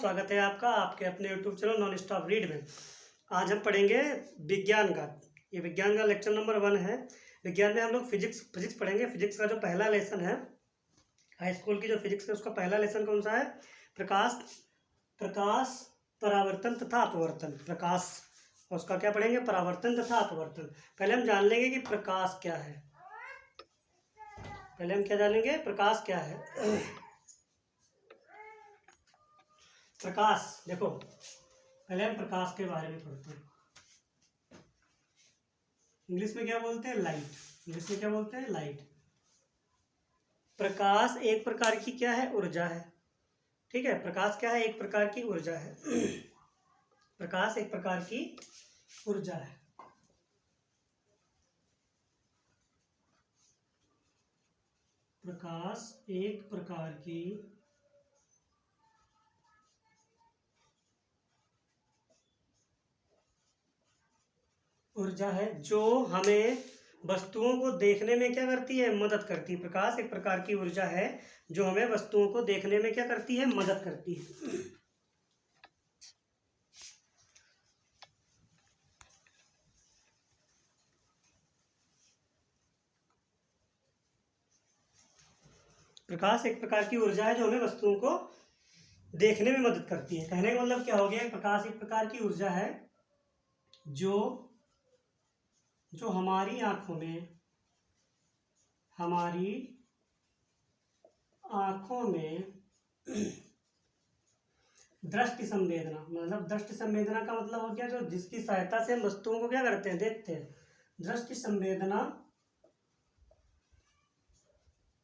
स्वागत है आपका आपके अपने YouTube channel non stop read में। आज हम पढ़ेंगे विज्ञान का। ये विज्ञान का लेक्चर नंबर 1 है। विज्ञान में हम लोग फिजिक्स पढ़ेंगे। फिजिक्स का जो पहला लेसन है, हाई स्कूल की जो फिजिक्स है उसका पहला लेसन कौन सा है? प्रकाश परावर्तन तथा अपवर्तन। प्रकाश, उसका क्या पढ़ेंगे? परावर्तन तथा अपवर्तन। पहले हम जान लेंगे कि प्रकाश क्या है। पहले हम क्या जानेंगे? प्रकाश क्या है। प्रकाश, देखो पहले हम प्रकाश के बारे में पढ़ते हैं। इंग्लिश में क्या बोलते हैं? लाइट। इंग्लिश में क्या बोलते हैं? लाइट। प्रकाश एक प्रकार की क्या है? ऊर्जा है। ठीक है, प्रकाश क्या है? एक प्रकार की ऊर्जा है। प्रकाश एक प्रकार की ऊर्जा है। प्रकाश एक प्रकार की ऊर्जा है जो हमें वस्तुओं को देखने में क्या करती है? मदद करती है। प्रकाश एक प्रकार की ऊर्जा है जो हमें वस्तुओं को देखने में क्या करती है? मदद करती है। प्रकाश एक प्रकार की ऊर्जा है जो हमें वस्तुओं को देखने में मदद करती है। कहने का मतलब क्या हो गया? प्रकाश एक प्रकार की ऊर्जा है जो हमारी आंखों में दृष्टि संवेदना, मतलब दृष्टि संवेदना का मतलब हो गया जो जिसकी सहायता से हम वस्तुओं को क्या करते हैं? देखते हैं। दृष्टि संवेदना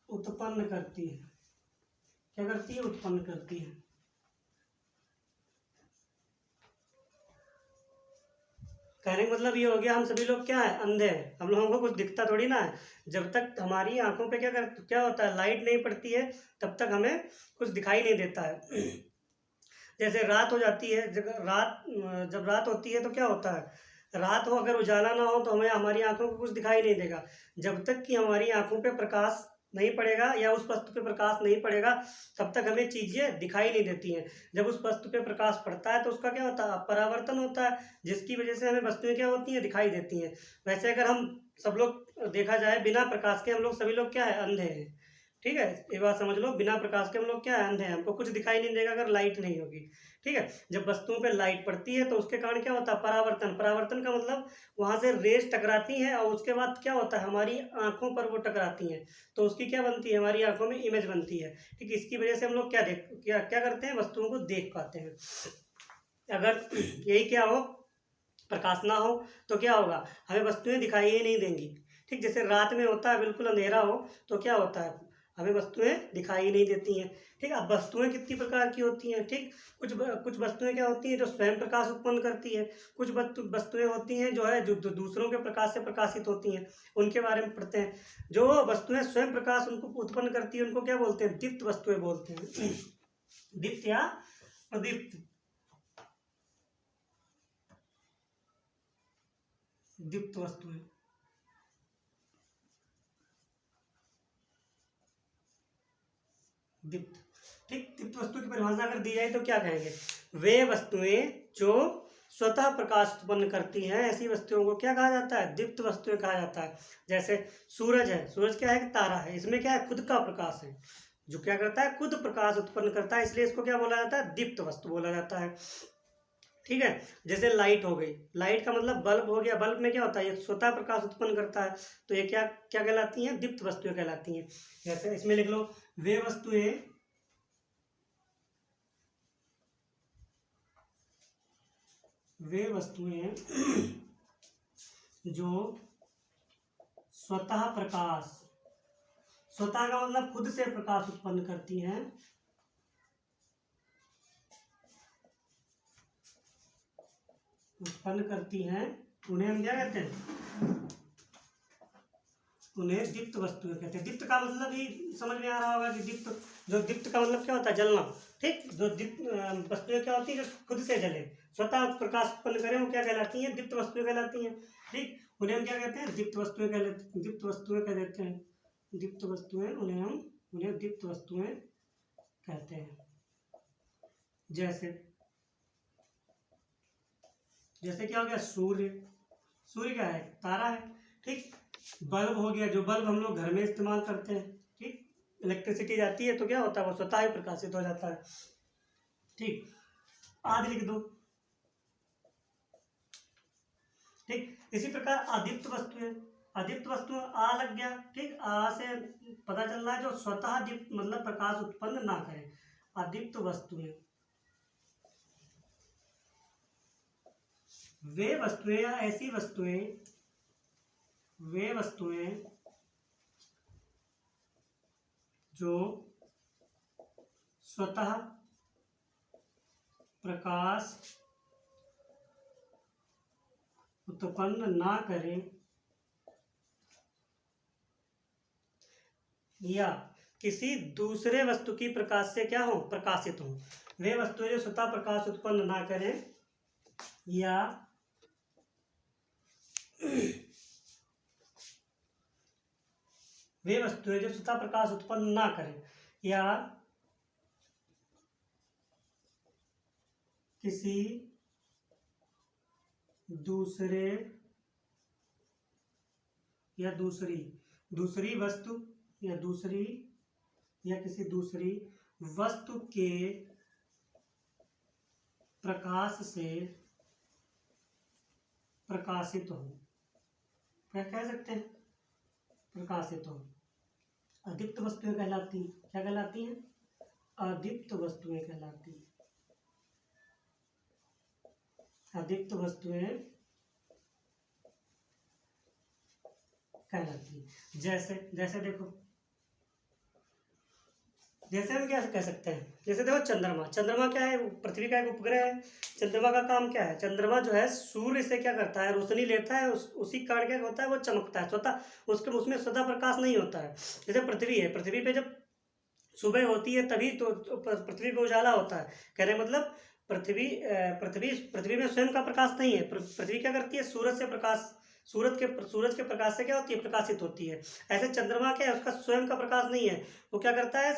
उत्पन्न करती है। क्या करती है? उत्पन्न करती है। कहने का मतलब ये हो गया हम सभी लोग क्या है? अंधे हैं। हम लोगों को कुछ दिखता थोड़ी ना है। जब तक हमारी आंखों पे क्या होता है? लाइट नहीं पड़ती है तब तक हमें कुछ दिखाई नहीं देता है। जैसे रात हो जाती है, जब रात होती है तो क्या होता है? रात हो, अगर उजाला ना हो तो हमें हमारी आंखों को कुछ दिखाई नहीं देगा। जब तक कि हमारी आंखों पे प्रकाश नहीं पड़ेगा या उस वस्तु पे प्रकाश नहीं पड़ेगा तब तक हमें चीजें दिखाई नहीं देती हैं। जब उस वस्तु पे प्रकाश पड़ता है तो उसका क्या होता है? परावर्तन होता है, जिसकी वजह से हमें वस्तुएं क्या होती हैं? दिखाई देती हैं। वैसे अगर हम सब लोग देखा जाए बिना प्रकाश के हम लोग सभी लोग क्या है? अंधे हैं। ठीक है, ये बात समझ लो। बिना प्रकाश के हम लोग क्या है? अंधे हैं। हमको कुछ दिखाई नहीं देगा अगर लाइट नहीं होगी। ठीक है, जब वस्तुओं पे लाइट पड़ती है तो उसके कारण क्या होता है? परावर्तन। परावर्तन का मतलब वहां से रेज टकराती हैं और उसके बाद क्या होता है? हमारी आंखों पर वो टकराती हैं तो उसकी क्या बनती है? हमारी आंखों में इमेज बनती है। ठीक, इसकी वजह से हम लोग क्या करते हैं? वस्तुओं को देख पाते हैं। अगर यही क्या हो, प्रकाश ना हो तो क्या होगा? हमें वस्तुएं दिखाई ही नहीं देंगी। ठीक, जैसे रात में होता है बिल्कुल अंधेरा हो तो क्या होता है? हमें वस्तुएं दिखाई नहीं देती हैं। ठीक, अब वस्तुएं कितनी प्रकार की होती हैं? ठीक, कुछ वस्तुएं क्या होती हैं? जो स्वयं प्रकाश उत्पन्न करती है। कुछ वस्तुएं होती हैं जो दूसरों के प्रकाश से प्रकाशित होती हैं। उनके बारे में पढ़ते हैं। जो वस्तुएं स्वयं प्रकाश उनको उत्पन्न करती है उनको क्या बोलते हैं? दीप्त वस्तुएं बोलते हैं। दीप्त या प्रदीप्त। दीप्त वस्तुएं। दीप्त। ठीक, दीप्त वस्तु की परिभाषा अगर दी जाए तो क्या कहेंगे? वे वस्तुएं जो स्वतः प्रकाश उत्पन्न करती हैं, ऐसी वस्तुओं को क्या कहा जाता है? दीप्त वस्तुएं कहा जाता है। जैसे सूरज है। सूरज क्या है? तारा है। इसमें क्या है? खुद का प्रकाश है, जो क्या करता है? खुद प्रकाश उत्पन्न करता है, इसलिए इसको क्या बोला जाता है? दीप्त वस्तु बोला जाता है। ठीक है, जैसे लाइट हो गई। लाइट का मतलब बल्ब हो गया। बल्ब में क्या होता है? ये स्वतः प्रकाश उत्पन्न करता है तो ये क्या क्या कहलाती हैं? दीप्त वस्तुएं कहलाती हैं। जैसे इसमें लिख लो, वे वस्तुएं जो स्वतः का मतलब खुद से प्रकाश उत्पन्न करती हैं, उन्हें हम क्या कहते हैं? उन्हें दीप्त वस्तुएं कहते हैं। दीप्त का मतलब ही समझ में आ रहा होगा कि दीप्त का मतलब क्या होता है? जलना। ठीक, जो दीप्त वस्तुएं क्या होती है? जो खुद से जले, स्वतः प्रकाश उत्पन्न करें, वो क्या कहलाती हैं? दीप्त वस्तुएं कहलाती हैं। ठीक, उन्हें हम क्या कहते हैं? दीप्त वस्तुएं कह देते हैं। दीप्त वस्तुएं, उन्हें दीप्त वस्तुएं कहते हैं। जैसे जैसे क्या हो गया, सूर्य। सूर्य क्या है, तारा है। ठीक, बल्ब हो गया, जो बल्ब हम लोग घर में इस्तेमाल करते हैं। ठीक, इलेक्ट्रिसिटी जाती है तो क्या होता है, वो स्वतः ही प्रकाशित हो जाता है। ठीक, आदि लिख दो। ठीक, इसी प्रकार अदीप्त वस्तु है। अदीप्त वस्तु आ लग गया। ठीक, आ से पता चल रहा है जो स्वतः दीप्त मतलब प्रकाश उत्पन्न ना करे। अदीप्त वस्तुएं वे वस्तुएं या ऐसी वस्तुएं, वे वस्तुएं जो स्वतः प्रकाश उत्पन्न ना करें या किसी दूसरे वस्तु की प्रकाश से क्या हो, प्रकाशित हो। वे वस्तुएं जो स्वतः प्रकाश उत्पन्न ना करें या वे वस्तुएं जो स्वतः प्रकाश उत्पन्न ना करें या किसी दूसरे या दूसरी वस्तु या किसी दूसरी वस्तु के प्रकाश से प्रकाशित हो। क्या कह सकते हैं, प्रकाशित हो। अदीप्त वस्तुएं कहलाती हैं। क्या कहलाती हैं, अदीप्त वस्तुएं कहलाती हैं। अदीप्त वस्तुएं कहलाती है। जैसे देखो, जैसे हम क्या कह सकते हैं, जैसे देखो चंद्रमा क्या है, पृथ्वी का एक उपग्रह है। चंद्रमा का काम क्या है, चंद्रमा जो है सूर्य से क्या करता है, रोशनी लेता है, उसी कारण क्या होता है, वो चमकता है स्वतः, उसमें स्वतः प्रकाश नहीं होता है। जैसे पृथ्वी है, पृथ्वी पे जब सुबह होती है तभी तो पृथ्वी पे उजाला होता है। कहने मतलब पृथ्वी में स्वयं का प्रकाश नहीं है। पृथ्वी क्या करती है, सूरज के प्रकाश से क्या होती है, प्रकाशित होती है। ऐसे चंद्रमा क्या है, उसका स्वयं का प्रकाश नहीं है, वो क्या करता है,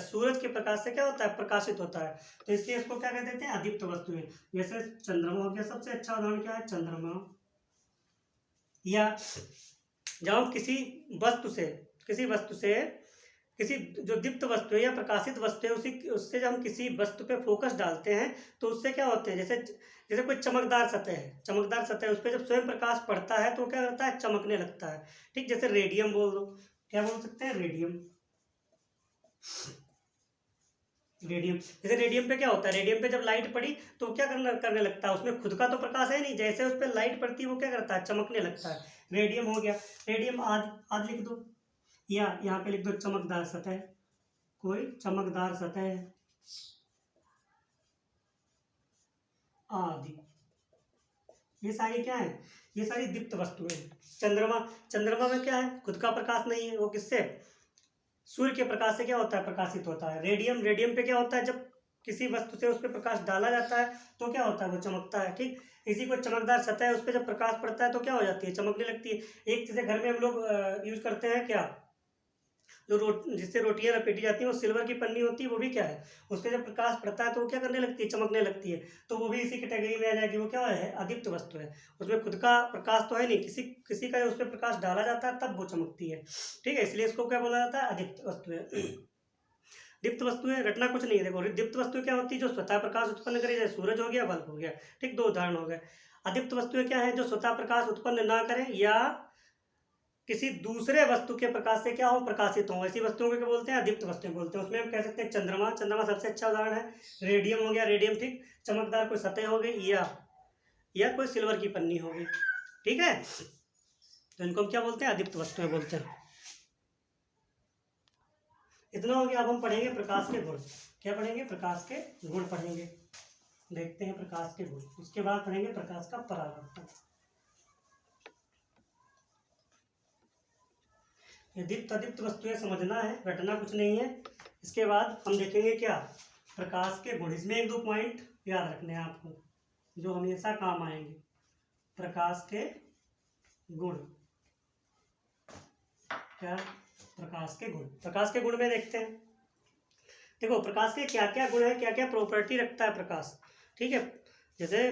सूरज के प्रकाश से क्या होता है, प्रकाशित होता है। तो इसलिए इसको क्या कह देते हैं, अदीप्त वस्तुएं। जैसे चंद्रमा हो गया, सबसे अच्छा उदाहरण क्या है, चंद्रमा। या जब हम किसी वस्तु से किसी जो दीप्त वस्तु है या प्रकाशित वस्तु है, उससे जब हम किसी वस्तु पे फोकस डालते हैं तो उससे क्या होते हैं, जैसे कोई चमकदार सतह है, उस पर जब स्वयं प्रकाश पड़ता है तो वो क्या करता है, चमकने लगता है। ठीक, जैसे रेडियम बोल दो, क्या बोल सकते हैं, रेडियम। जैसे रेडियम पे क्या होता है, रेडियम पे जब लाइट पड़ी तो क्या करने लगता है, उसमें खुद का तो प्रकाश है नहीं, जैसे उस पर लाइट पड़ती है वो क्या करता है, चमकने लगता है। रेडियम हो गया। रेडियम आज लिख दो, या यहाँ पे लिख दो चमकदार सतह। कोई चमकदार सतह आदि, ये सारी क्या है, ये सारी दीप्त वस्तुएं। चंद्रमा में क्या है, खुद का प्रकाश नहीं है, वो किससे, सूर्य के प्रकाश से क्या होता है, प्रकाशित होता है। रेडियम पे क्या होता है, जब किसी वस्तु से उस पर प्रकाश डाला जाता है तो क्या होता है, वो चमकता है। ठीक, इसी को चमकदार सतह है, उस पर जब प्रकाश पड़ता है तो क्या हो जाती है, चमकने लगती है। एक चीज़ें घर में हम लोग यूज करते हैं, क्या, जो जिससे रोटियां लपेटी जाती हैं, वो सिल्वर की पन्नी होती है, वो भी क्या है, उस पर जब प्रकाश पड़ता है तो वो क्या करने लगती है, चमकने लगती है। तो वो भी इसी कैटेगरी में आ जाएगी। वो क्या है, अदीप्त वस्तु है। उसमें खुद का प्रकाश तो है नहीं, किसी का उस पर प्रकाश डाला जाता है तब वो चमकती है। ठीक है, इसलिए इसको क्या बोला जाता है, अदीप्त वस्तुएं। दीप्त वस्तुएं रटना कुछ नहीं है। देखो, दीप्त वस्तुएं क्या होती है, जो स्वतः प्रकाश उत्पन्न करे, जैसे सूरज हो गया, बल्ब हो गया। ठीक, दो उदाहरण हो गए। अदीप्त वस्तुएं क्या है, जो स्वतः प्रकाश उत्पन्न ना करें या किसी दूसरे वस्तु के प्रकाश से क्या हो, प्रकाशित हो, ऐसी वस्तुओं को क्या बोलते हैं, अदीप्त वस्तुएं बोलते हैं। उसमें हम कह सकते हैं चंद्रमा सबसे अच्छा उदाहरण है। रेडियम हो गया, रेडियम। ठीक, चमकदार कोई सतह हो गई, या कोई सिल्वर की पन्नी हो गई। ठीक है, तो इनको हम क्या बोलते हैं, अदीप्त वस्तुएं बोलते हैं। इतना हो गया। अब हम पढ़ेंगे प्रकाश के गुण। क्या पढ़ेंगे, प्रकाश के गुण पढ़ेंगे। देखते हैं प्रकाश के गुण, उसके बाद पढ़ेंगे प्रकाश का परावर्तन। ये दीप्त अदीप्त वस्तुएं समझना है, रटना कुछ नहीं है। इसके बाद हम देखेंगे क्या, प्रकाश के गुण। इसमें एक दो पॉइंट याद रखने हैं आपको, जो हमेशा काम आएंगे। प्रकाश के गुण, क्या, प्रकाश के गुण में देखते हैं। देखो प्रकाश के क्या क्या गुण है, क्या क्या प्रॉपर्टी रखता है प्रकाश, ठीक है। जैसे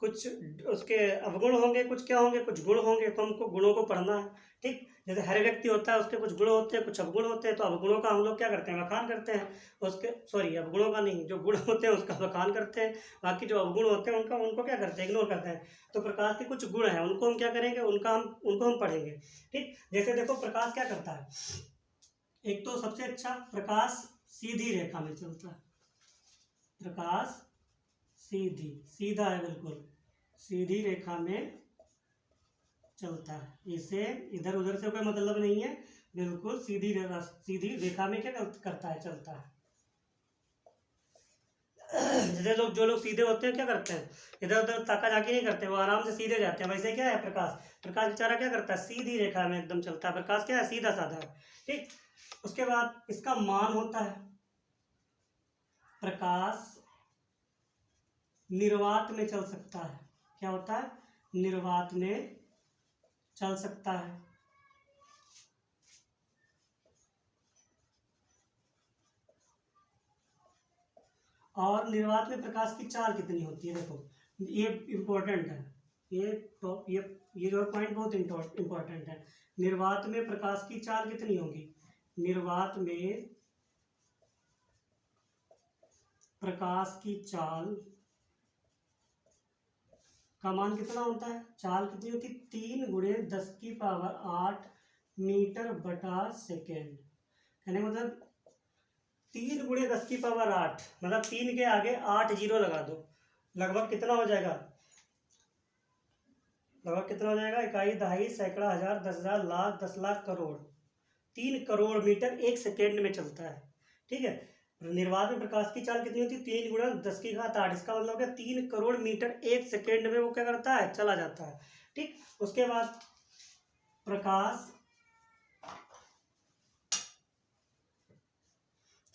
कुछ उसके अवगुण होंगे, कुछ क्या होंगे, कुछ गुण होंगे, तो हमको गुणों को पढ़ना है, ठीक। जैसे हर व्यक्ति होता है, उसके कुछ गुण होते हैं, कुछ अवगुण होते हैं, तो अवगुणों का हम लोग क्या करते हैं, बखान करते हैं उसके, सॉरी अवगुणों का नहीं, जो गुण होते हैं उसका बखान करते हैं, बाकी जो अवगुण होते हैं उनका उनको क्या करते हैं, इग्नोर करते हैं। तो प्रकाश के कुछ गुण हैं, उनको हम क्या करेंगे, उनको हम पढ़ेंगे, ठीक। जैसे देखो प्रकाश क्या करता है, एक तो सबसे अच्छा, प्रकाश सीधी रेखा में चलता है, प्रकाश सीधा है, बिल्कुल सीधी रेखा में चलता है, इसे इधर उधर से कोई मतलब नहीं है, बिल्कुल सीधी रेखा में क्या करता है, चलता है। जैसे जो लोग सीधे होते हैं क्या करते हैं, इधर उधर ताका झाकी नहीं करते, वो आराम से सीधे जाते हैं, वैसे क्या है प्रकाश बेचारा क्या करता है, सीधी रेखा में एकदम चलता है, प्रकाश क्या है, सीधा साधा है, ठीक। उसके बाद इसका मान होता है, प्रकाश निर्वात में चल सकता है, क्या होता है, निर्वात में चल सकता है। और निर्वात में प्रकाश की चाल कितनी होती है, देखो ये इम्पोर्टेंट है, ये जो पॉइंट बहुत इम्पोर्टेंट है। निर्वात में प्रकाश की चाल कितनी होगी, निर्वात में प्रकाश की चाल का मान कितना होता है, चाल कितनी होती है, 3 × 10⁸ मीटर बटा सेकेंड, यानी मतलब 3 × 10⁸, मतलब 3 के आगे 8 जीरो लगा दो, लगभग कितना हो जाएगा, इकाई, दहाई, सैकड़ा, हजार, 10,000, लाख, 10 लाख, करोड़, 3 करोड़ मीटर 1 सेकेंड में चलता है, ठीक है। निर्वात में प्रकाश की चाल कितनी होती है, 3 × 10⁸, इसका मतलब है 3 करोड़ मीटर 1 सेकेंड में वो क्या करता है, चला जाता है, ठीक। उसके बाद प्रकाश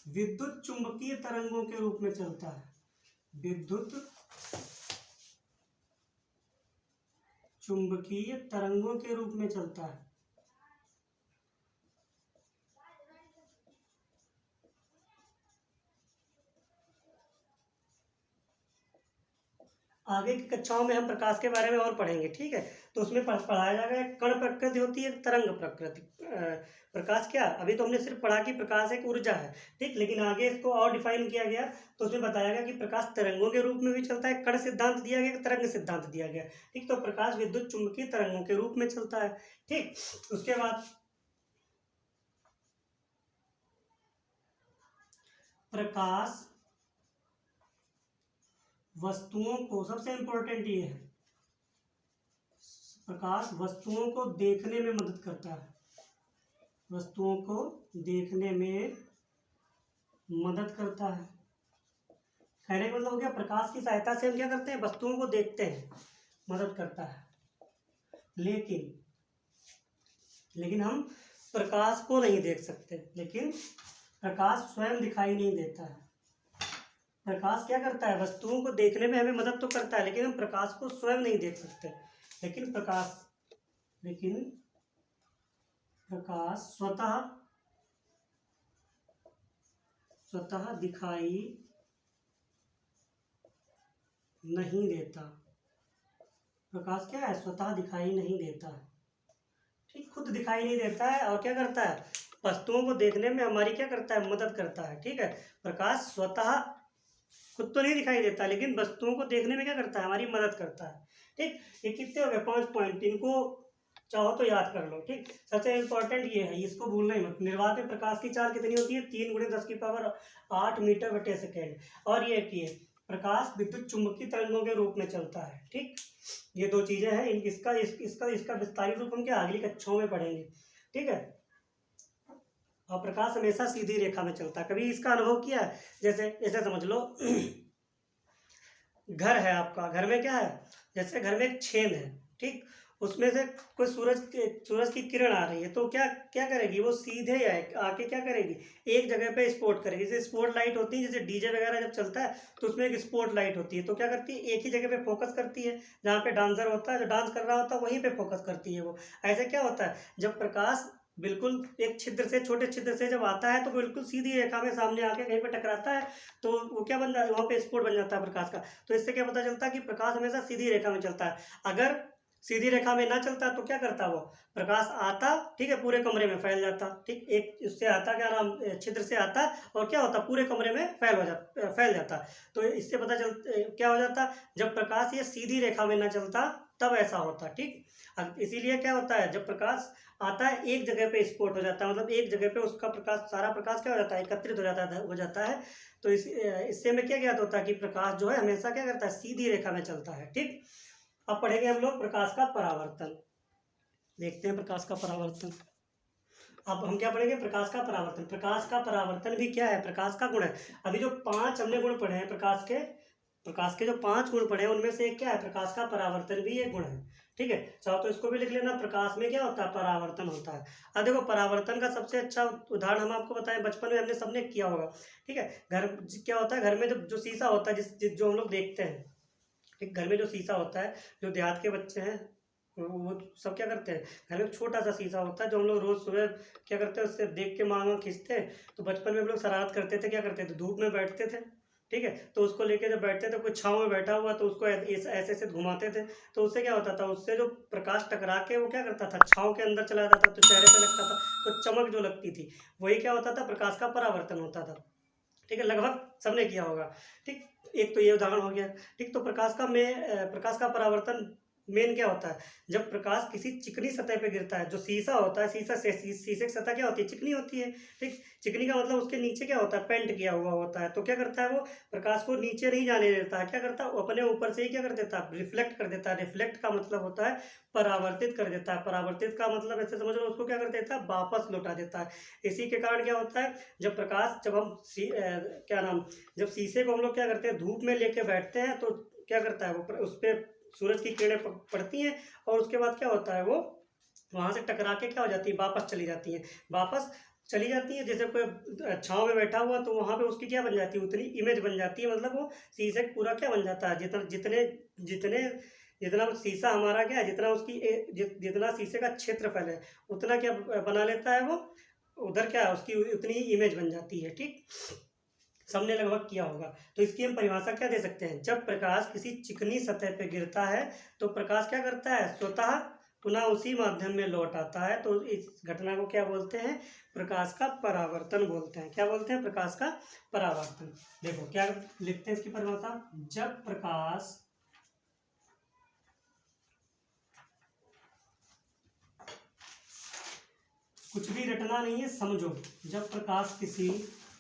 विद्युत चुंबकीय तरंगों के रूप में चलता है, विद्युत चुंबकीय तरंगों के रूप में चलता है। आगे की कक्षाओं में हम प्रकाश के बारे में और पढ़ेंगे, ठीक है। तो उसमें पढ़ाया जाएगा, कण प्रकृति होती है, तरंग प्रकृति, प्रकाश क्या, अभी तो हमने सिर्फ पढ़ा कि प्रकाश एक ऊर्जा है, ठीक। लेकिन आगे इसको और डिफाइन किया गया, तो उसमें बताया गया कि प्रकाश तरंगों के रूप में भी चलता है, कण सिद्धांत दिया गया, तरंग सिद्धांत दिया गया, ठीक। तो प्रकाश विद्युत चुंबकीय तरंगों के रूप में चलता है, ठीक। उसके बाद प्रकाश वस्तुओं को, सबसे इंपॉर्टेंट ये है, प्रकाश वस्तुओं को देखने में मदद करता है, वस्तुओं को देखने में मदद करता है। कहने का मतलब हो गया, प्रकाश की सहायता से हम क्या करते हैं, वस्तुओं को देखते हैं, मदद करता है। लेकिन हम प्रकाश को नहीं देख सकते, लेकिन प्रकाश स्वयं दिखाई नहीं देता है। प्रकाश क्या करता है, वस्तुओं को देखने में हमें मदद तो करता है, लेकिन हम प्रकाश को स्वयं नहीं देख सकते, लेकिन प्रकाश स्वतः दिखाई नहीं देता। प्रकाश क्या है, स्वतः दिखाई नहीं देता है, ठीक, खुद दिखाई नहीं देता है, और क्या करता है, वस्तुओं को देखने में हमारी क्या करता है, मदद करता है, ठीक है। प्रकाश स्वतः खुद तो नहीं दिखाई देता, लेकिन वस्तुओं को देखने में क्या करता है, हमारी मदद करता है, ठीक। ये कितने हो गए, 5 पॉइंट, इनको चाहो तो याद कर लो, ठीक। सबसे इंपॉर्टेंट ये है, इसको भूलना ही मत। निर्वात में प्रकाश की चाल कितनी होती है, 3 × 10⁸ मीटर बटे सेकेंड, और ये कि प्रकाश विद्युत चुंबकीय तरंगों के रूप में चलता है, ठीक। ये दो चीजें हैं, इसका विस्तारित रूप हम क्या अगली कक्षाओं में पढ़ेंगे, ठीक है। और प्रकाश हमेशा सीधी रेखा में चलता है, कभी इसका अनुभव किया है, जैसे ऐसे समझ लो घर है आपका, घर में क्या है, जैसे घर में एक छेद है, ठीक, उसमें से कोई सूरज की किरण आ रही है, तो क्या क्या करेगी, वो सीधे आके क्या करेगी, एक जगह पे स्पॉट करेगी। जैसे स्पॉट लाइट होती है, जैसे डीजे वगैरह जब चलता है तो उसमें एक स्पॉट लाइट होती है, तो क्या करती है, एक ही जगह पे फोकस करती है, जहाँ पे डांसर होता है, जो डांस कर रहा होता है वहीं पे फोकस करती है वो। ऐसे क्या होता है, जब प्रकाश बिल्कुल एक छिद्र से, छोटे छिद्र से जब आता है तो बिल्कुल सीधी रेखा में सामने आके कहीं पे टकराता है, तो वो क्या बन जाता है, वहाँ पे स्पॉट बन जाता है प्रकाश का। तो इससे क्या पता चलता है कि प्रकाश हमेशा सीधी रेखा में चलता है। अगर सीधी रेखा में ना चलता तो क्या करता वो, प्रकाश आता, ठीक है, पूरे कमरे में फैल जाता, ठीक, एक उससे आता, क्या नाम, छिद्र से आता, और क्या होता, पूरे कमरे में फैल जाता। तो इससे पता चल क्या हो जाता, जब प्रकाश ये सीधी रेखा में ना चलता तब ऐसा होता, ठीक। अब इसीलिए क्या होता है, जब प्रकाश आता है एक जगह पे स्पॉट हो जाता है, मतलब एक जगह पे उसका प्रकाश, सारा प्रकाश क्या हो जाता है, एकत्रित हो जाता है। तो इससे में क्या ज्ञात होता है कि प्रकाश जो है हमेशा क्या करता है, सीधी रेखा में चलता है, ठीक। अब पढ़ेंगे हम लोग प्रकाश का परावर्तन। देखते हैं प्रकाश का परावर्तन। अब हम क्या पढ़ेंगे, प्रकाश का परावर्तन। प्रकाश का परावर्तन भी क्या है, प्रकाश का गुण है। अभी जो 5 हमने गुण पढ़े हैं प्रकाश के जो 5 गुण पढ़े हैं उनमें से एक क्या है, प्रकाश का परावर्तन भी एक गुण है, ठीक है। चाहो तो इसको भी लिख लेना, प्रकाश में क्या होता है, परावर्तन होता है। अब देखो परावर्तन का सबसे अच्छा उदाहरण हम आपको बताएं, बचपन में हमने सबने किया होगा, ठीक है। घर क्या होता है, घर में जो शीशा होता है, जो हम लोग देखते हैं, ठीक, घर में जो शीशा होता है, जो देहात के बच्चे हैं वो सब क्या करते हैं, घर में एक छोटा सा शीशा होता है जो हम लोग रोज सुबह क्या करते हैं, उससे देख के मांग खींचते हैं। तो बचपन में हम लोग शरारत करते थे, क्या करते थे, धूप में बैठते थे, ठीक है, तो उसको लेके जब बैठते थे, कोई छांव में बैठा हुआ तो उसको ऐसे ऐसे घुमाते थे, तो उससे क्या होता था, उससे जो प्रकाश टकरा के वो क्या करता था, छांव के अंदर चला जाता था, तो चेहरे पे लगता था, तो चमक जो लगती थी वही क्या होता था, प्रकाश का परावर्तन होता था, ठीक है। लगभग सबने किया होगा, ठीक। एक तो ये उदाहरण हो गया, ठीक। तो प्रकाश का परावर्तन मेन क्या होता है, जब प्रकाश किसी चिकनी सतह पे गिरता है, जो शीशा होता है, शीशे की सतह क्या होती है, चिकनी होती है, ठीक। चिकनी का मतलब उसके नीचे क्या होता है, पेंट किया हुआ होता है, तो क्या करता है वो, प्रकाश को नीचे नहीं जाने देता है, क्या करता है, वो अपने ऊपर से ही क्या कर देता है, रिफ्लेक्ट कर देता है। रिफ्लेक्ट का मतलब होता है परावर्तित कर देता है। परावर्तित का मतलब ऐसे समझ लो, उसको क्या कर देता है, वापस लौटा देता है। इसी के कारण क्या होता है, जब हम क्या नाम, जब शीशे को हम लोग क्या करते हैं, धूप में लेके बैठते हैं, तो क्या करता है वो, उस पर सूरज की किरणें पड़ती हैं, और उसके बाद क्या होता है, वो वहां से टकरा के क्या हो जाती है, वापस चली जाती है, जैसे कोई छांव में बैठा हुआ, तो वहां पे उसकी क्या बन जाती है, उतनी इमेज बन जाती है, मतलब वो शीशे पूरा क्या बन जाता है, जितने जितने जितना शीशा हमारा क्या है, जितना शीशे का क्षेत्रफल है उतना क्या बना लेता है वो, उधर क्या है, उसकी उतनी ही इमेज बन जाती है, ठीक। सबने लगभग किया होगा। तो इसकी हम परिभाषा क्या दे सकते हैं, जब प्रकाश किसी चिकनी सतह पे गिरता है तो प्रकाश क्या करता है, स्वतः पुनः उसी माध्यम में लौट आता है। तो इस घटना को क्या बोलते हैं, प्रकाश का परावर्तन बोलते हैं। क्या बोलते हैं, प्रकाश का परावर्तन। देखो क्या लिखते हैं इसकी परिभाषा, जब प्रकाश कुछ भी रटना नहीं है, समझो, जब प्रकाश किसी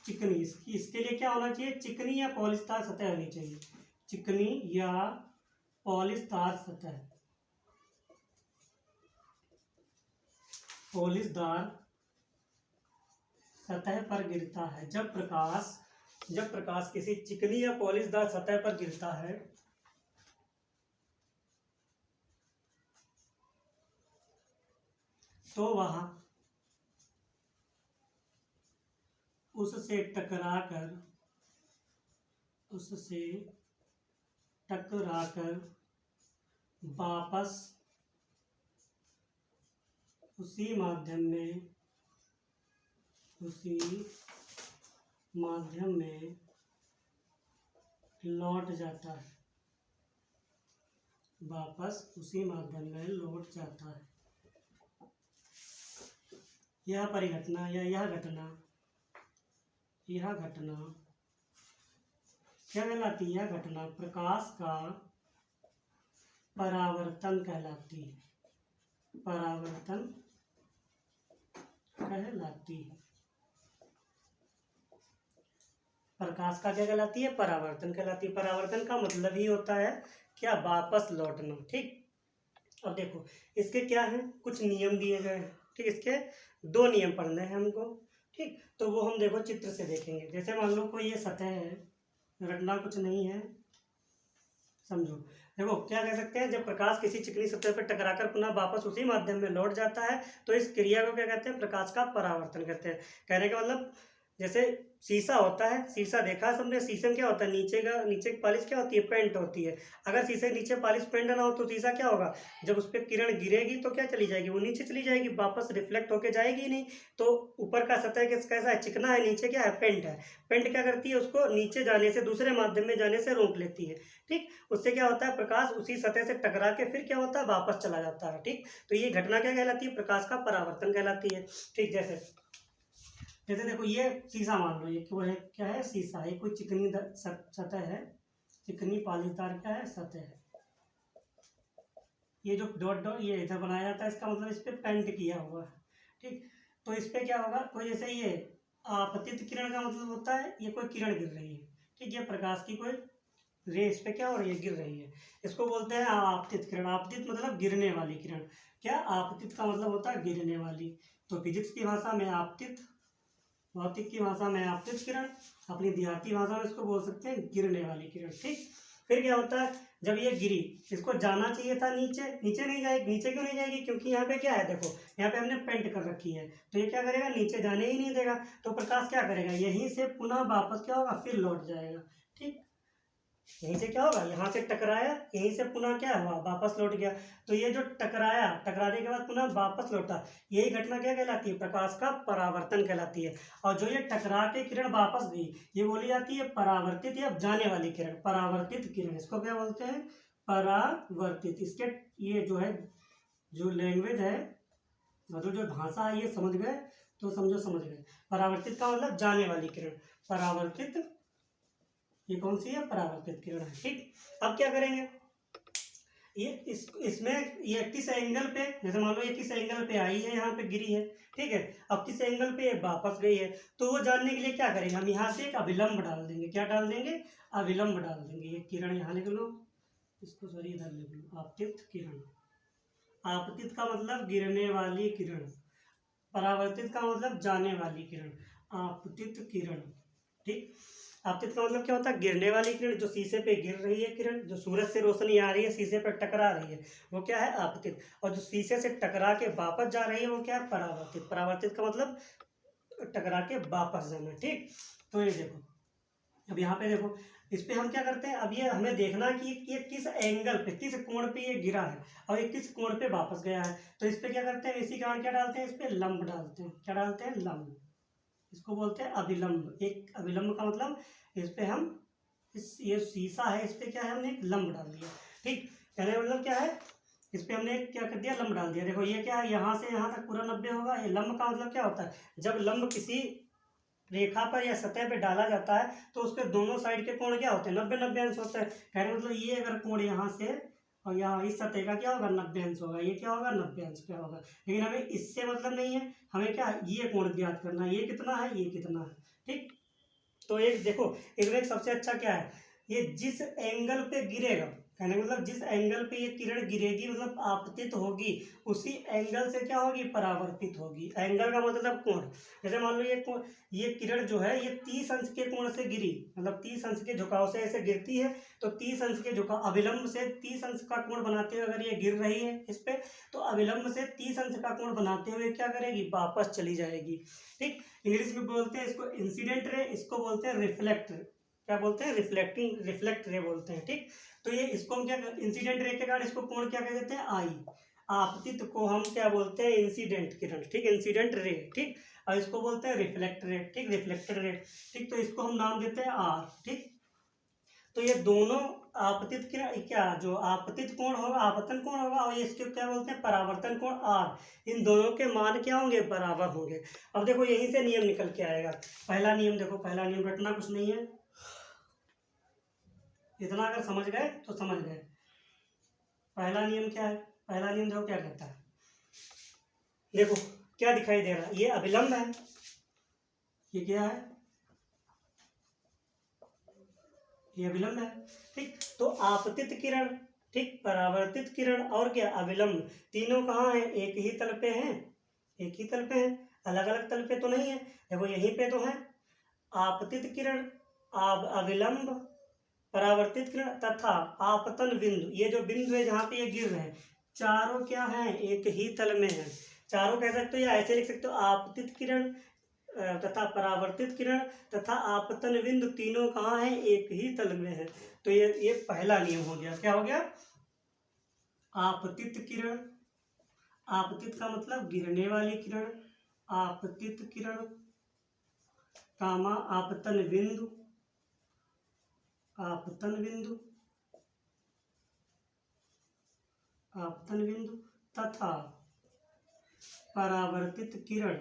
चिकनी, इसके लिए क्या होना चाहिए, चिकनी या पॉलिशदार सतह होनी चाहिए, चिकनी या पॉलिशदार सतह, पॉलिशदार सतह पर गिरता है। जब प्रकाश किसी चिकनी या पॉलिशदार सतह पर गिरता है तो वह उससे टकराकर वापस उसी माध्यम में लौट जाता है, वापस उसी माध्यम में लौट जाता है। यह परिघटना या यह घटना क्या कहलाती है, यह घटना प्रकाश का परावर्तन कहलाती है, परावर्तन कहलाती है। प्रकाश का क्या कहलाती है, परावर्तन कहलाती है। परावर्तन का मतलब ही होता है क्या, वापस लौटना, ठीक। अब देखो इसके क्या है, कुछ नियम दिए गए हैं, ठीक। इसके 2 नियम पढ़ने हैं हमको, ठीक। तो वो हम देखो चित्र से देखेंगे। जैसे मान लो कोई ये सतह है, रटना कुछ नहीं है, समझो। देखो क्या कह सकते हैं, जब प्रकाश किसी चिकनी सतह पर टकराकर पुनः वापस उसी माध्यम में लौट जाता है तो इस क्रिया को क्या कहते हैं, प्रकाश का परावर्तन कहते हैं। कहने का मतलब जैसे शीशा होता है, शीशा देखा है सबने, शीशे में क्या होता है, नीचे की पॉलिश क्या होती है, पेंट होती है। अगर शीशे के नीचे पॉलिश पेंट ना हो तो शीशा क्या होगा, जब उस पर किरण गिरेगी तो क्या चली जाएगी, वो नीचे चली जाएगी, वापस रिफ्लेक्ट होके जाएगी नहीं। तो ऊपर का सतह कैसा है, चिकना है, नीचे क्या है, पेंट है। पेंट क्या करती है, उसको नीचे जाने से, दूसरे माध्यम में जाने से रोक लेती है। ठीक, उससे क्या होता है, प्रकाश उसी सतह से टकरा के फिर क्या होता है, वापस चला जाता है। ठीक, तो ये घटना क्या कहलाती है, प्रकाश का परावर्तन कहलाती है। ठीक, जैसे देखो ये शीशा मान लो, ये वो है क्या है, शीशा, ये कोई चिकनी सतह है, चिकनी पॉलिशदार क्या है, सतह है। ये जो डॉट डॉट ये इधर बनाया जाता है, इसका मतलब इस पे पेंट किया हुआ है। ठीक, तो इस पे क्या होगा, कोई जैसे ये आपतित किरण का मतलब होता है ये कोई किरण गिर रही है। ठीक, ये प्रकाश की कोई रे इस पे क्या हो रही है, गिर रही है, इसको बोलते हैं आपतित किरण। आपतित मतलब गिरने वाली किरण। क्या, आपतित का मतलब होता है गिरने वाली। तो फिजिक्स की भाषा में आपतित, भौतिक की भाषा में आपतित किरण, अपनी देहाती भाषा में इसको बोल सकते हैं गिरने वाली किरण। ठीक, फिर क्या होता है, जब ये गिरी, इसको जाना चाहिए था नीचे, नीचे नहीं जाएगी। नीचे क्यों नहीं जाएगी, क्योंकि यहाँ पे क्या है, देखो यहाँ पे हमने पेंट कर रखी है, तो ये क्या करेगा, नीचे जाने ही नहीं देगा। तो प्रकाश क्या करेगा, यहीं से पुनः वापस क्या होगा, फिर लौट जाएगा। ठीक, यहीं से क्या होगा, यहाँ से टकराया, यहीं से पुनः क्या हुआ, वापस लौट गया। तो ये जो टकराया, टकराने के बाद पुनः वापस लौटा, यही घटना क्या कहलाती है, प्रकाश का परावर्तन कहलाती है। और जो ये टकरा के किरण वापस गई, ये बोली जाती है परावर्तित या जाने वाली किरण, परावर्तित किरण, इसको क्या बोलते हैं, परावर्तित। इसके ये जो है, जो लैंग्वेज है, मतलब जो भाषा है, ये समझ गए तो समझो समझ गए। परावर्तित का मतलब जाने वाली किरण, परावर्तित, ये कौन सी है, परावर्तित किरण है। ठीक, अब क्या करेंगे, ये इसमें ये किस एंगल पे, जैसे मान लो ये किस एंगल पे आई है, यहाँ पे गिरी है। ठीक है, अब किस एंगल पे वापस गई है, तो वो जानने के लिए क्या करेंगे, हम यहाँ से एक अभिलंब डाल देंगे। क्या डाल देंगे, अभिलंब डाल देंगे। ये किरण यहाँ लिख लो, इसको सॉरी इधर लिख लो, आपतित किरण। आपतित का मतलब गिरने वाली किरण, परावर्तित का मतलब जाने वाली किरण, आपतित किरण। ठीक, आपतित का मतलब क्या होता है, गिरने वाली किरण, जो शीशे पे गिर रही है किरण, जो सूरज से रोशनी आ रही है, शीशे पर टकरा रही है, वो क्या है, आपतित। और जो शीशे से टकरा के वापस जा रही है, वो क्या है, परावर्तित। परावर्तित का मतलब टकरा के वापस जाना। ठीक, तो ये देखो, अब यहाँ पे देखो, इस पे हम क्या करते हैं, अब ये हमें देखना कि ये किस एंगल पे, किस कोण पे ये गिरा है, और ये किस कोण पे वापस गया है। तो इस पे क्या करते हैं, इसी कारण क्या डालते हैं, इस पे लंब डालते हैं। क्या डालते हैं, लंब, इसको बोलते हैं अभिलंब। एक अभिलंब का मतलब, इस पे हम ये शीशा है, इस पे क्या है, हमने एक लंब डाल दिया। ठीक, कहने का मतलब क्या है, इस पे हमने क्या कर दिया, लंब डाल दिया। देखो ये क्या है, यहाँ से यहाँ तक पूरा 90 होगा। ये लंब का मतलब क्या होता है, जब लंब किसी रेखा पर या सतह पे डाला जाता है तो उसके दोनों साइड के कोण क्या होते हैं, 90 अंश होते हैं। कहने मतलब ये अगर कोण यहाँ से और यहाँ इस सतह का क्या होगा, 90 अंश होगा। ये क्या होगा, 90 अंश क्या होगा। लेकिन हमें इससे मतलब नहीं है, हमें क्या ये कोण ज्ञात करना है, ये कितना है, ये कितना है। ठीक, तो एक देखो, इसमें एक सबसे अच्छा क्या है, ये जिस एंगल पे गिरेगा, कहने का मतलब जिस एंगल पे ये किरण गिरेगी, मतलब आपतित होगी, उसी एंगल से क्या होगी, परावर्तित होगी। एंगल का मतलब कोण। जैसे मान लो ये किरण जो है, ये 30 अंश के कोण से गिरी, मतलब 30 अंश के झुकाव से ऐसे गिरती है, तो 30 अंश के झुकाव, अभिलंब से 30 अंश का कोण बनाते हुए अगर ये गिर रही है इस पे, तो अभिलंब से 30 अंश का कोण बनाते हुए क्या करेगी, वापस चली जाएगी। ठीक, इंग्लिश में बोलते हैं इसको इंसिडेंट रे, इसको बोलते हैं रिफ्लेक्ट, क्या बोलते हैं, रिफ्लेक्ट रे बोलते हैं। ठीक, तो ये इसको हम क्या, इंसिडेंट रे के कारण इसको कोण क्या कह देते हैं, आई। आपतित को हम क्या बोलते हैं, इंसिडेंट किरण। ठीक, इंसिडेंट रे। ठीक, और इसको बोलते हैं रिफ्लेक्ट रे। ठीक, रिफ्लेक्टेड रे। ठीक, तो इसको हम नाम देते हैं आर। ठीक, तो ये दोनों आपतित किरण, क्या जो आपतित कोण होगा, आपतन कोण होगा, और ये इसके क्या बोलते हैं, परावर्तन कोण आर। इन दोनों के मान क्या होंगे, बराबर होंगे। अब देखो यहीं से नियम निकल के आएगा। पहला नियम देखो, पहला नियम रटना कुछ नहीं है, इतना अगर समझ गए तो समझ गए। पहला नियम क्या है, पहला नियम देखो क्या कहता है, देखो क्या दिखाई दे रहा है, ये अभिलंब है, ये क्या है, ये अभिलंब है। ठीक, तो आपतित किरण, ठीक, परावर्तित किरण और क्या, अभिलंब, तीनों कहाँ हैं, एक ही तल पे हैं, एक ही तल पे हैं, अलग अलग तल पे तो नहीं है। देखो यहीं पे तो है आपतित किरण, अभिलंब, परावर्तित किरण तथा आपतन बिंदु। ये जो बिंदु है जहाँ पे ये गिर रहे हैं, चारों क्या हैं, एक ही तल में है। चारों कह सकते हो या ऐसे लिख सकते हो, आपतित किरण, तथा परावर्तित किरण तथा आपतन बिंदु तीनों कहाँ है, एक ही तल में है। तो ये पहला नियम हो गया। क्या हो गया? आपतित किरण, आपतित का मतलब गिरने वाली किरण, आपतित किरण कामा आपतन बिंदु, आपतन बिंदु, आपतन बिंदु तथा परावर्तित किरण,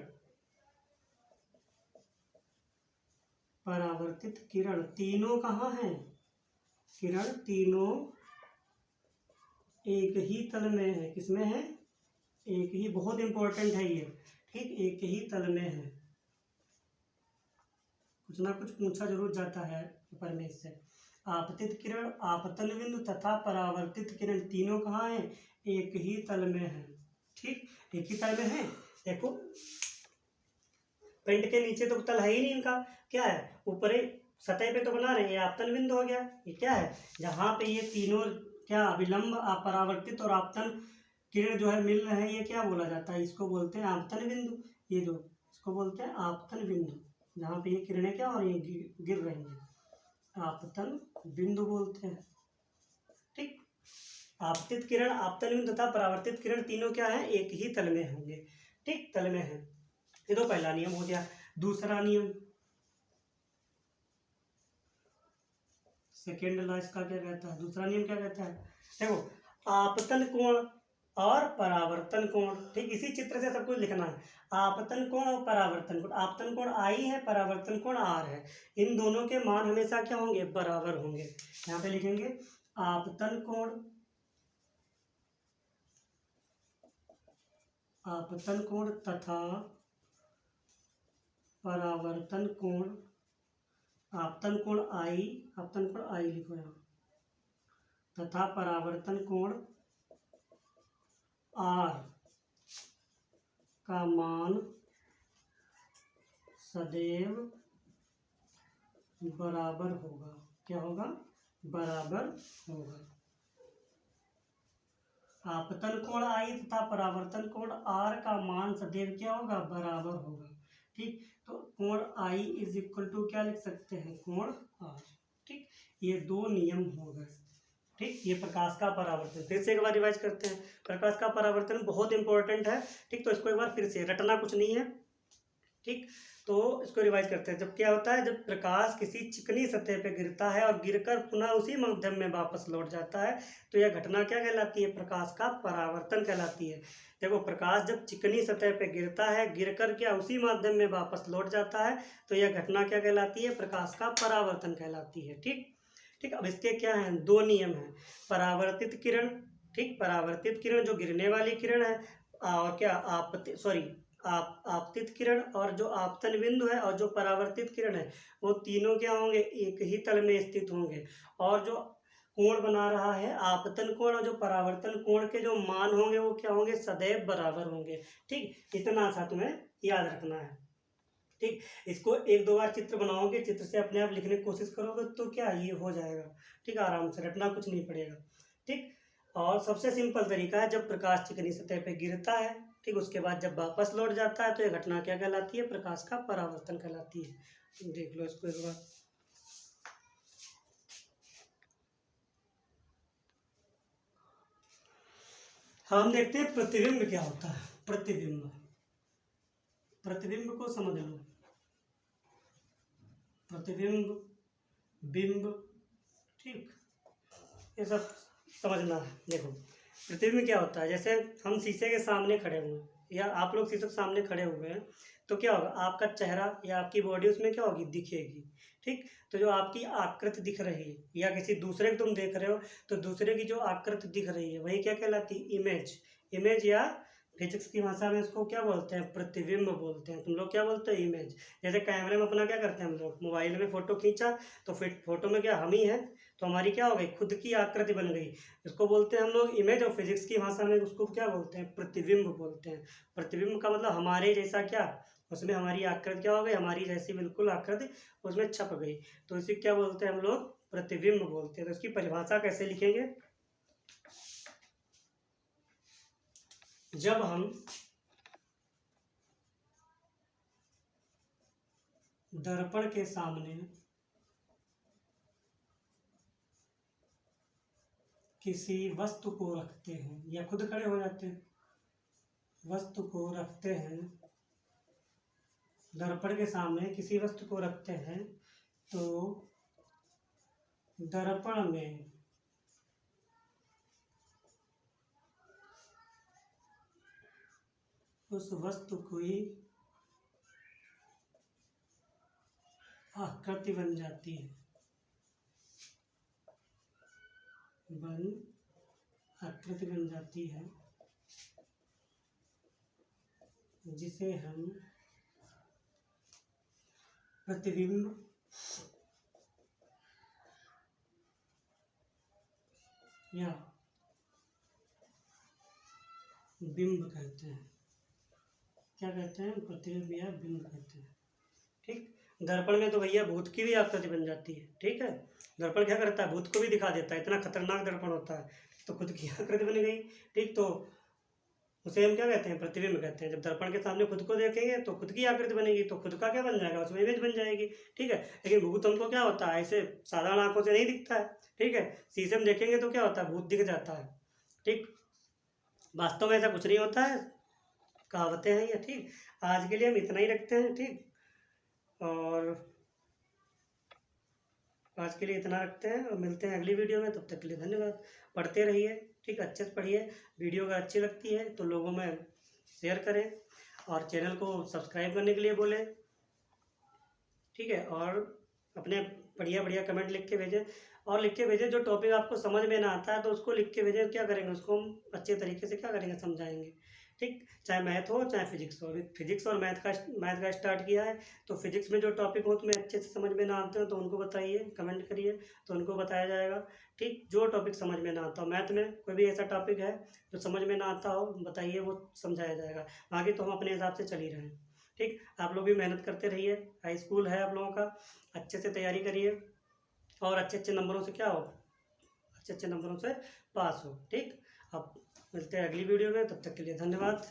परावर्तित किरण तीनों कहाँ हैं? किरण तीनों एक ही तल में है। किसमें है? एक ही। बहुत इंपॉर्टेंट है ये, ठीक, एक ही तल में है। कुछ ना कुछ पूछा जरूर जाता है पेपर में इससे। आपतित किरण, आपतन बिंदु तथा परावर्तित किरण तीनों कहाँ हैं? एक ही तल में है। ठीक, एक ही तल में है। देखो पेंट के नीचे तो तल है ही नहीं इनका, क्या है? ऊपर सतह पे तो बना रहे हैं। ये आपतन बिंदु हो गया। ये क्या है? जहाँ पे ये तीनों क्या विलंब, परावर्तित और आपतन किरण जो है मिल रहे हैं, ये क्या बोला जाता है? इसको बोलते हैं आपतन बिंदु। ये जो इसको बोलते हैं आपतन बिंदु, जहाँ पे ये किरणें क्या और ये गिर रही हैं, आपतन बिंदु बोलते हैं। ठीक, आपतित किरण, आपतन बिंदु तथा परावर्तित किरण तीनों क्या है? एक ही तल में होंगे। ठीक, तल में है। ये तो पहला नियम हो गया। दूसरा नियम, सेकेंड लॉ इसका क्या कहता है? दूसरा नियम क्या कहता है? देखो आपतन कोण और परावर्तन कोण, ठीक, इसी चित्र से सब कुछ लिखना है। आपतन कोण और परावर्तन कोण, आपतन कोण आई है, परावर्तन कोण आर है। इन दोनों के मान हमेशा क्या होंगे? बराबर होंगे। यहाँ पे लिखेंगे आपतन कोण, आपतन कोण तथा परावर्तन कोण, आपतन कोण आई, आपतन कोण आई लिखो यहाँ, तथा परावर्तन कोण आर का मान सदैव बराबर होगा। क्या होगा? बराबर होगा। आपतन कोण आई तथा परावर्तन कोण आर का मान सदैव क्या होगा? बराबर होगा। ठीक, तो कोण आई इज इक्वल टू क्या लिख सकते हैं? कोण आर। ठीक, ये दो नियम हो गए। ठीक, ये प्रकाश का परावर्तन। फिर से एक बार रिवाइज करते हैं। प्रकाश का परावर्तन बहुत इंपॉर्टेंट है। ठीक, तो इसको एक बार फिर से, रटना कुछ नहीं है। ठीक, तो इसको रिवाइज करते हैं। जब क्या होता है? जब प्रकाश किसी चिकनी सतह पे गिरता है और गिरकर पुनः उसी माध्यम में वापस लौट जाता है, तो यह घटना क्या कहलाती है? प्रकाश का परावर्तन कहलाती है। देखो प्रकाश जब चिकनी सतह पे गिरता है, गिरकर क्या उसी माध्यम में वापस लौट जाता है, तो यह घटना क्या कहलाती है? प्रकाश का परावर्तन कहलाती है। ठीक ठीक, अब इसके क्या हैं? दो नियम हैं। परावर्तित किरण, ठीक, परावर्तित किरण जो गिरने वाली किरण है, और क्या आपतित किरण, और जो आपतन बिंदु है और जो परावर्तित किरण है, वो तीनों क्या होंगे? एक ही तल में स्थित होंगे। और जो कोण बना रहा है आपतन कोण और जो परावर्तन कोण के जो मान होंगे वो क्या होंगे? सदैव बराबर होंगे। ठीक, इतना सा तुम्हें याद रखना है। ठीक, इसको एक दो बार चित्र बनाओगे, चित्र से अपने आप लिखने की कोशिश करोगे तो क्या ये हो जाएगा। ठीक, आराम से, रटना कुछ नहीं पड़ेगा। ठीक, और सबसे सिंपल तरीका है, जब प्रकाश चिकनी सतह पे गिरता है, ठीक, उसके बाद जब वापस लौट जाता है, तो ये घटना क्या कहलाती है? प्रकाश का परावर्तन कहलाती है। देख लो इसको एक बार। हम देखते हैं प्रतिबिंब क्या होता है। प्रतिबिंब, प्रतिबिंब को समझ लो। प्रतिबिंब, बिंब, ठीक, ये सब समझना है। देखो प्रतिबिंब क्या होता है? जैसे हम शीशे के सामने खड़े हुए हैं, या आप लोग शीशे के सामने खड़े हुए हैं, तो क्या होगा? आपका चेहरा या आपकी बॉडी उसमें क्या होगी? दिखेगी। ठीक, तो जो आपकी आकृति दिख रही है, या किसी दूसरे को तुम देख रहे हो, तो दूसरे की जो आकृति दिख रही है वही क्या कहलाती है? इमेज। इमेज, या फिजिक्स की भाषा में इसको क्या बोलते हैं? प्रतिबिंब बोलते हैं। तुम लोग क्या बोलते हो? इमेज। जैसे कैमरे में अपना क्या करते हैं हम लोग? मोबाइल में फोटो खींचा, तो फिर फोटो में क्या हम ही है, तो हमारी क्या हो गई? खुद की आकृति बन गई। इसको बोलते हैं हम लोग इमेज, और फिजिक्स की भाषा में उसको क्या बोलते हैं? प्रतिबिंब बोलते हैं। प्रतिबिंब का मतलब हमारे जैसा क्या, उसमें हमारी आकृति क्या हो गई? हमारी जैसी बिल्कुल आकृति उसमें छप गई, तो इसे क्या बोलते हैं हम लोग? प्रतिबिंब बोलते हैं। तो इसकी परिभाषा कैसे लिखेंगे? जब हम दर्पण के सामने किसी वस्तु को रखते हैं, या खुद खड़े हो जाते हैं, वस्तु को रखते हैं, दर्पण के सामने किसी वस्तु को रखते हैं, तो दर्पण में उस वस्तु की आकृति बन जाती है, आकृति बन जाती है, जिसे हम प्रतिबिंब या बिंब कहते हैं। क्या कहते हैं? प्रतिबिंब या बिंब कहते हैं। ठीक, दर्पण में तो भैया भूत की भी आकृति बन जाती है। ठीक है, दर्पण क्या करता है? भूत को भी दिखा देता है, इतना खतरनाक दर्पण होता है। तो खुद की आकृति बन गई। ठीक, तो उसे हम क्या कहते हैं? प्रतिबिंब कहते हैं। जब दर्पण के सामने खुद को देखेंगे तो खुद की आकृति बनेगी, तो खुद का क्या बन जाएगा? उसमें इमेज बन जाएगी। ठीक है, लेकिन भूत हमको क्या होता है? ऐसे साधारण आंखों से नहीं दिखता है। ठीक है, शीशे में देखेंगे तो क्या होता है? भूत दिख जाता है। ठीक, वास्तव में ऐसा कुछ नहीं होता है, कहावतें हैं ये। ठीक, आज के लिए हम इतना ही रखते हैं। ठीक, और आज के लिए इतना रखते हैं और मिलते हैं अगली वीडियो में। तब तक के लिए धन्यवाद। पढ़ते रहिए। ठीक, अच्छे से पढ़िए। वीडियो अगर अच्छी लगती है तो लोगों में शेयर करें और चैनल को सब्सक्राइब करने के लिए बोलें। ठीक है, और अपने बढ़िया बढ़िया कमेंट लिख के भेजें, और लिख के भेजें जो टॉपिक आपको समझ में ना आता है तो उसको लिख के भेजें। क्या करेंगे? उसको हम अच्छे तरीके से क्या करेंगे? समझाएंगे। ठीक, चाहे मैथ हो चाहे फिजिक्स हो। अभी फिजिक्स और मैथ का स्टार्ट किया है, तो फिजिक्स में जो टॉपिक हो तुम्हें अच्छे से समझ में ना आते हो तो उनको बताइए, कमेंट करिए, तो उनको बताया जाएगा। ठीक, जो टॉपिक समझ में ना आता हो, मैथ में कोई भी ऐसा टॉपिक है जो समझ में ना आता हो बताइए, वो समझाया जाएगा। बाकी तो हम अपने हिसाब से चल ही रहे हैं। ठीक, आप लोग भी मेहनत करते रहिए। हाई स्कूल है आप लोगों का, अच्छे से तैयारी करिए और अच्छे अच्छे नंबरों से क्या हो? अच्छे अच्छे नंबरों से पास हो। ठीक, अब मिलते हैं अगली वीडियो में। तब तक के लिए धन्यवाद।